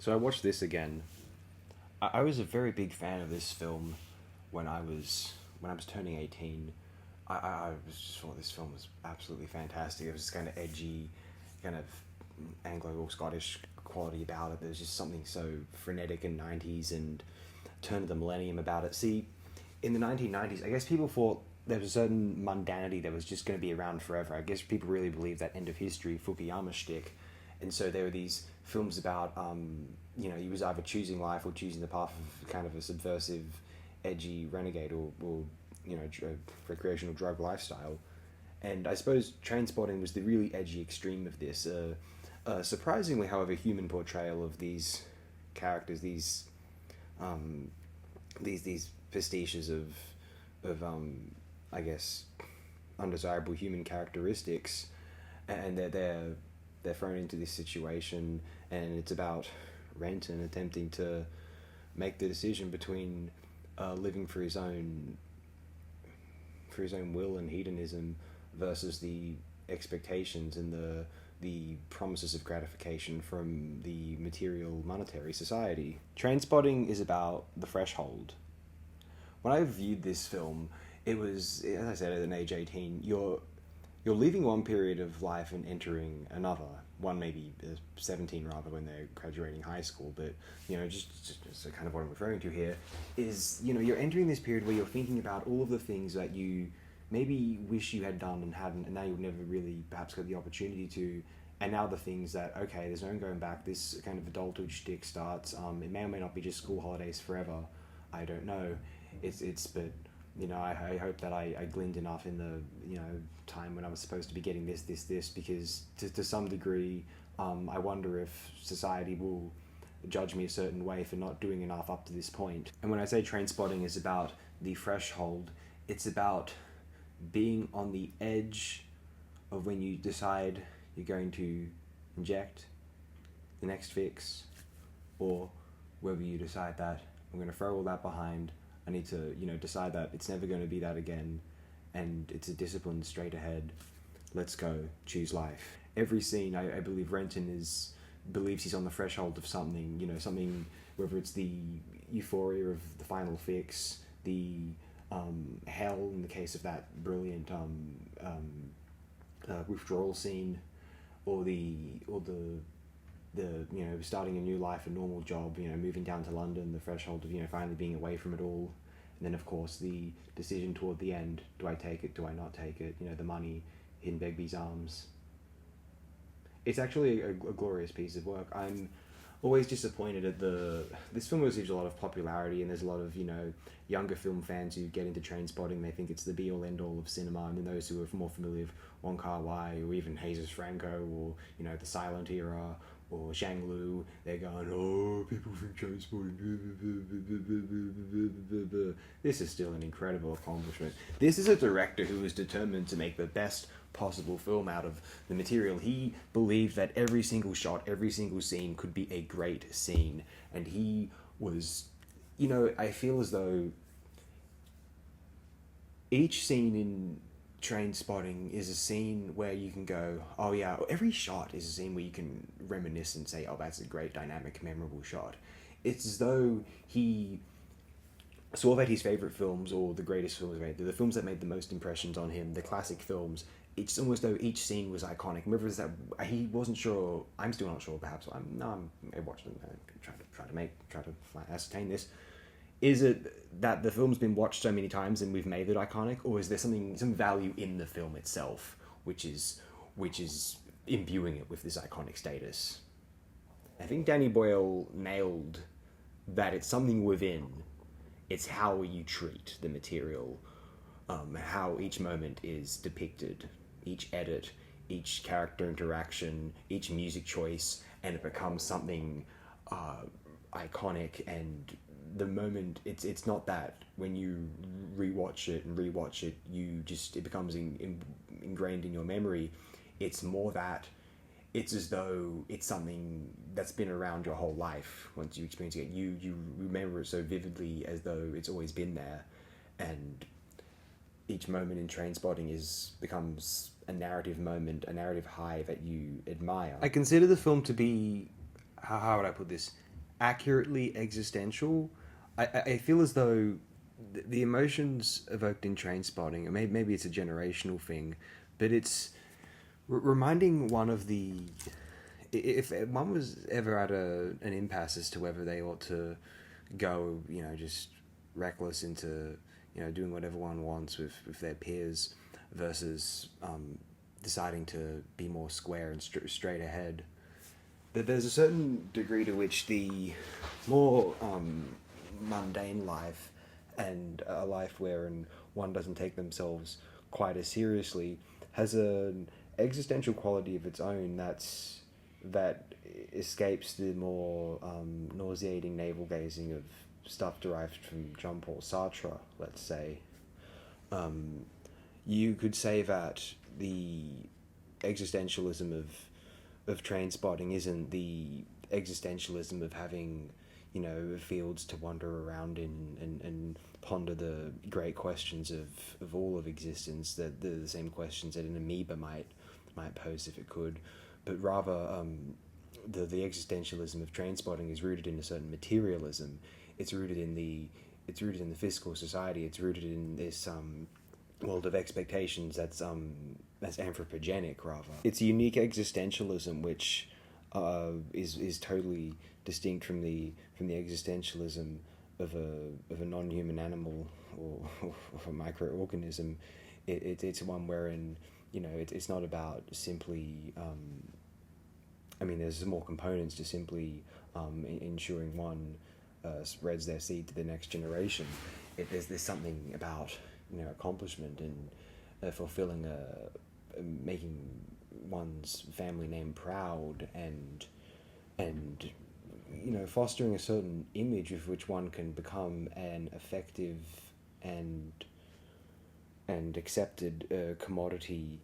So I watched this again. I was a very big fan of this film when I was turning 18. I just thought this film was absolutely fantastic. It was kind of edgy, kind of Anglo or Scottish quality about it. There's just something so frenetic in 90s and turn of the millennium about it. See, in the 1990s, I guess people thought there was a certain mundanity that was just going to be around forever. I guess people really believed that end of history, Fukuyama shtick. And so there were these films about, he was either choosing life or choosing the path of kind of a subversive, edgy renegade or recreational drug lifestyle. And I suppose Trainspotting was the really edgy extreme of this. Surprisingly, however, human portrayal of these characters, um, these pastiches of I guess undesirable human characteristics, and they're thrown into this situation, and it's about Renton attempting to make the decision between living for his own will and hedonism versus the expectations and the promises of gratification from the material monetary society. Trainspotting is about the threshold. When I viewed this film, it was, as I said, at an age 18, you're leaving one period of life and entering another. One maybe 17 rather when they're graduating high school, but just kind of what I'm referring to here is you're entering this period where you're thinking about all of the things that you maybe wish you had done and hadn't, and now you've never really perhaps got the opportunity to. And now the things that, okay, there's no going back. This kind of adulthood shtick starts. It may or may not be just school holidays forever. I don't know. But I hope that I gleaned enough in the time when I was supposed to be getting this, because to some degree, I wonder if society will judge me a certain way for not doing enough up to this point. And when I say Trainspotting is about the threshold, it's about being on the edge of when you decide you're going to inject the next fix, or whether you decide that I'm going to throw all that behind. I need to, decide that it's never going to be that again, and it's a discipline straight ahead. Let's go, choose life. Every scene, I believe Renton believes he's on the threshold of something, something, whether it's the euphoria of the final fix, the hell in the case of that brilliant withdrawal scene, or the starting a new life, a normal job, moving down to London, the threshold of finally being away from it all, and then of course the decision toward the end: do I take it? Do I not take it? The money in Begbie's arms. It's actually a glorious piece of work. I'm always disappointed at this film receives a lot of popularity, and there's a lot of younger film fans who get into Trainspotting. They think it's the be all end all of cinema, and then those who are more familiar with Wong Kar-wai or even Jesus Franco or the silent era or Shang Lu, they're going, oh, people think Trainspotting. This is still an incredible accomplishment. This is a director who is determined to make the best possible film out of the material. He believed that every single shot, every single scene could be a great scene, and he was, I feel as though each scene in Trainspotting is a scene where you can go, oh yeah, every shot is a scene where you can reminisce and say, oh, that's a great, dynamic, memorable shot. It's as though he saw that his favourite films, or the greatest films made, the films that made the most impressions on him, the classic films, it's almost though each scene was iconic. Whether it's that he wasn't sure, I'm still not sure. Perhaps I watched them, try to ascertain this. Is it that the film's been watched so many times and we've made it iconic, or is there some value in the film itself, which is imbuing it with this iconic status? I think Danny Boyle nailed that. It's something within. It's how you treat the material, how each moment is depicted, each edit, each character interaction, each music choice, and it becomes something iconic. And the moment, it's not that when you rewatch it, it becomes ingrained in your memory. It's more that it's as though it's something that's been around your whole life. Once you experience it, you remember it so vividly as though it's always been there. And each moment in Trainspotting becomes a narrative moment, a narrative high that you admire. I consider the film to be, how would I put this, accurately existential. I feel as though the emotions evoked in Trainspotting, and maybe it's a generational thing, but it's reminding one of the, if one was ever at an impasse as to whether they ought to go, just reckless into, doing whatever one wants with their peers versus deciding to be more square and straight ahead. But there's a certain degree to which the more mundane life and a life wherein one doesn't take themselves quite as seriously has an existential quality of its own that escapes the more nauseating navel gazing of stuff derived from Jean-Paul Sartre, let's say. You could say that the existentialism of Trainspotting isn't the existentialism of having, fields to wander around in and ponder the great questions of all of existence, that the same questions that an amoeba might pose if it could, but rather the existentialism of Trainspotting is rooted in a certain materialism. It's rooted in the physical society. It's rooted in this world of expectations that's anthropogenic rather. It's a unique existentialism which is totally distinct from the existentialism of a non-human animal or a microorganism. It's one wherein it's not about simply. There's more components to simply ensuring one spreads their seed to the next generation. There's something about accomplishment and fulfilling making one's family name proud and fostering a certain image of which one can become an effective and accepted commodity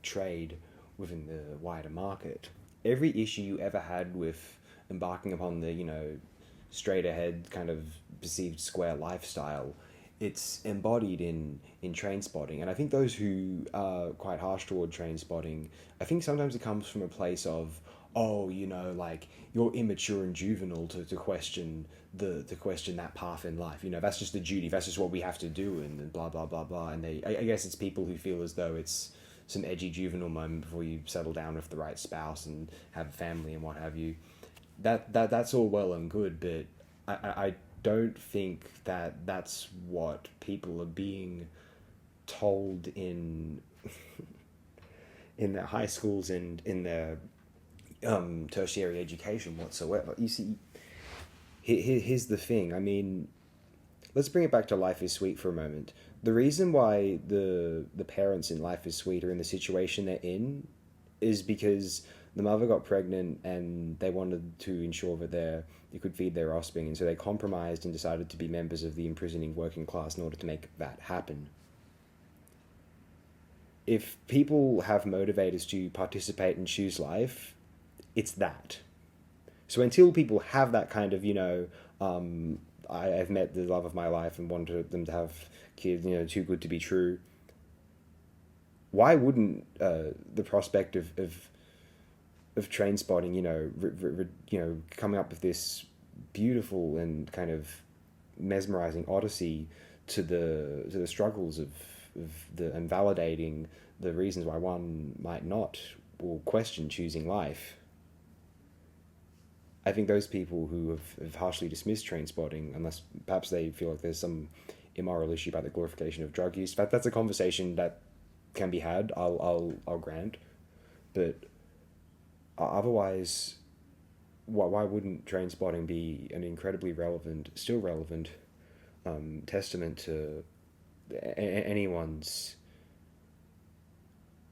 trade within the wider market. Every issue you ever had with embarking upon the straight ahead kind of perceived square lifestyle, it's embodied in Trainspotting. And I think those who are quite harsh toward Trainspotting, I think sometimes it comes from a place of, you're immature and juvenile to question to question that path in life. That's just the duty, that's just what we have to do, and blah blah blah blah. And I guess it's people who feel as though it's some edgy juvenile moment before you settle down with the right spouse and have a family and what have you. That's all well and good, but I don't think that that's what people are being told in their high schools and in their tertiary education whatsoever. You see, here's the thing. Let's bring it back to Life is Sweet for a moment. The reason why the parents in Life is Sweet are in the situation they're in is because the mother got pregnant and they wanted to ensure that they could feed their offspring, and so they compromised and decided to be members of the imprisoning working class in order to make that happen. If people have motivators to participate and choose life, it's that. So until people have that kind of, I've met the love of my life and wanted them to have kids, too good to be true, why wouldn't the prospect of Trainspotting, coming up with this beautiful and kind of mesmerizing odyssey to the struggles of and validating the reasons why one might not or question choosing life. I think those people who have harshly dismissed Trainspotting, unless perhaps they feel like there's some immoral issue about the glorification of drug use, that's a conversation that can be had. I'll grant, but otherwise, why wouldn't Trainspotting be an incredibly still relevant testament to anyone's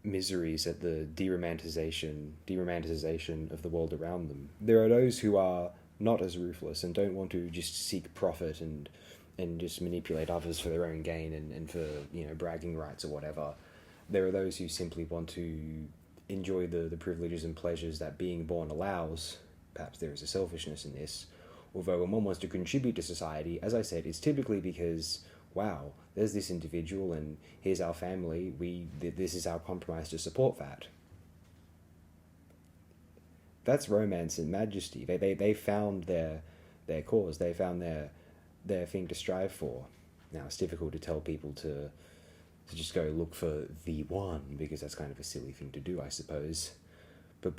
miseries at the deromanticization of the world around them? There are those who are not as ruthless and don't want to just seek profit and just manipulate others for their own gain and for bragging rights or whatever. There are those who simply want to enjoy the privileges and pleasures that being born allows. Perhaps there is a selfishness in this, although when one wants to contribute to society, as I said, it's typically because, wow, there's this individual and here's our family, this is our compromise to support that. That's romance and majesty. They found their cause. They found their thing to strive for. Now it's difficult to tell people to just go look for the one, because that's kind of a silly thing to do, I suppose. But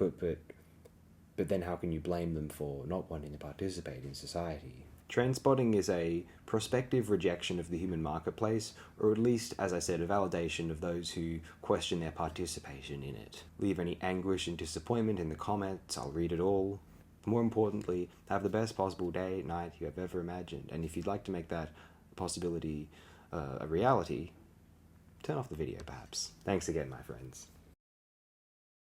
then how can you blame them for not wanting to participate in society? Trainspotting is a prospective rejection of the human marketplace, or at least, as I said, a validation of those who question their participation in it. Leave any anguish and disappointment in the comments, I'll read it all. More importantly, have the best possible day, night you have ever imagined, and if you'd like to make that possibility a reality, turn off the video perhaps. Thanks again, my friends.